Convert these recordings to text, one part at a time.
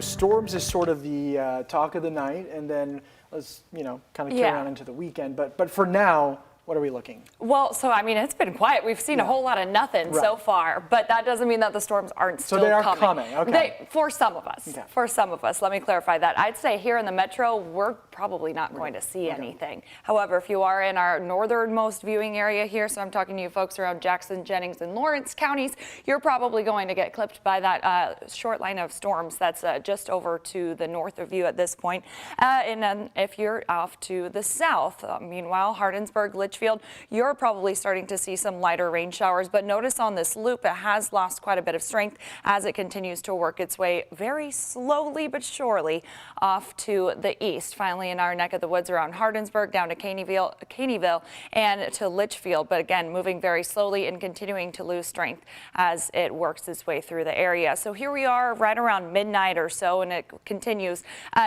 Storms is sort of the talk of the night, and then let's, kind of carry on into the weekend. But for now, what are we looking? Well, so I mean, it's been quiet. We've seen a whole lot of nothing so far, but that doesn't mean that the storms aren't still coming. So they are coming, okay. For some of us. Okay. For some of us. Let me clarify that. I'd say here in the metro, we're probably not going to see anything. However, if you are in our northernmost viewing area here, so I'm talking to you folks around Jackson, Jennings, and Lawrence counties, you're probably going to get clipped by that short line of storms that's just over to the north of you at this point. And then if you're off to the south, meanwhile, Hardinsburg, Litchfield, you're probably starting to see some lighter rain showers, but notice on this loop it has lost quite a bit of strength as it continues to work its way very slowly but surely off to the east. Finally, in our neck of the woods around Hardinsburg, down to Caneyville and to Litchfield, but again moving very slowly and continuing to lose strength as it works its way through the area. So here we are right around midnight or so, and it continues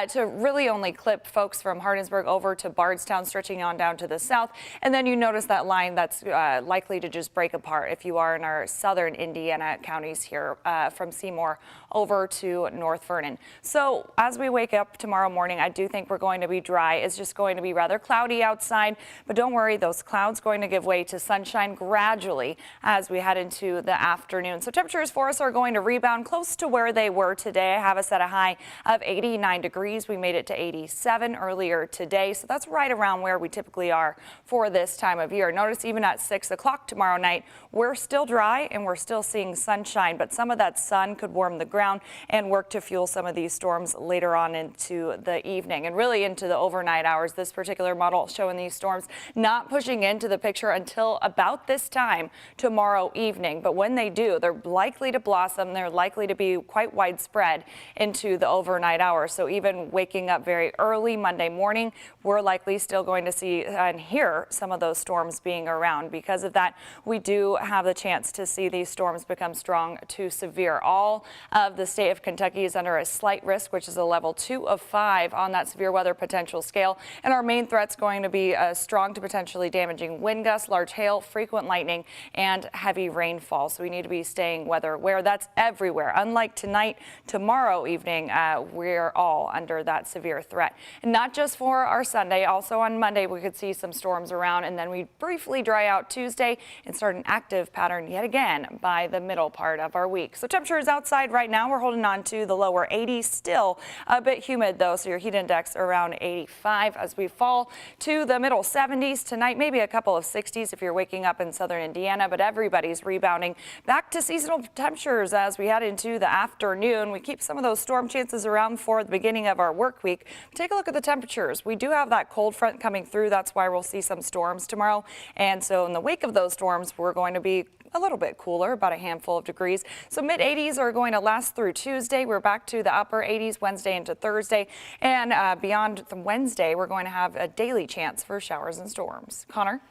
to really only clip folks from Hardinsburg over to Bardstown, stretching on down to the south, and then you notice that line that's likely to just break apart if you are in our southern Indiana counties here from Seymour over to North Vernon. So as we wake up tomorrow morning, I do think we're going to be dry. It's just going to be rather cloudy outside, but don't worry, those clouds going to give way to sunshine gradually as we head into the afternoon. So temperatures for us are going to rebound close to where they were today. I have us at a high of 89 degrees. We made it to 87 earlier today, so that's right around where we typically are for this time of year. Notice even at 6 o'clock tomorrow night, we're still dry and we're still seeing sunshine, but some of that sun could warm the ground and work to fuel some of these storms later on into the evening and really into the overnight hours. This particular model showing these storms not pushing into the picture until about this time tomorrow evening. But when they do, they're likely to blossom. They're likely to be quite widespread into the overnight hours. So even waking up very early Monday morning, we're likely still going to see and hear some of those storms being around. Because of that, we do have the chance to see these storms become strong to severe. All of the state of Kentucky is under a slight risk, which is a level 2 of 5 on that severe weather potential scale. And our main threat's going to be strong to potentially damaging wind gusts, large hail, frequent lightning, and heavy rainfall. So we need to be staying weather aware. That's everywhere. Unlike tonight, tomorrow evening, we're all under that severe threat. And not just for our Sunday, also on Monday, we could see some storms around, and then we briefly dry out Tuesday and start an active pattern yet again by the middle part of our week. So temperatures outside right now, we're holding on to the lower 80s, still a bit humid though, so your heat index around 85 as we fall to the middle 70s tonight, maybe a couple of 60s if you're waking up in southern Indiana, but everybody's rebounding back to seasonal temperatures as we head into the afternoon. We keep some of those storm chances around for the beginning of our work week. Take a look at the temperatures. We do have that cold front coming through. That's why we'll see some storms tomorrow. And so in the wake of those storms, we're going to be a little bit cooler, about a handful of degrees. So mid 80s are going to last through Tuesday. We're back to the upper 80s Wednesday into Thursday. And beyond Wednesday, we're going to have a daily chance for showers and storms. Connor?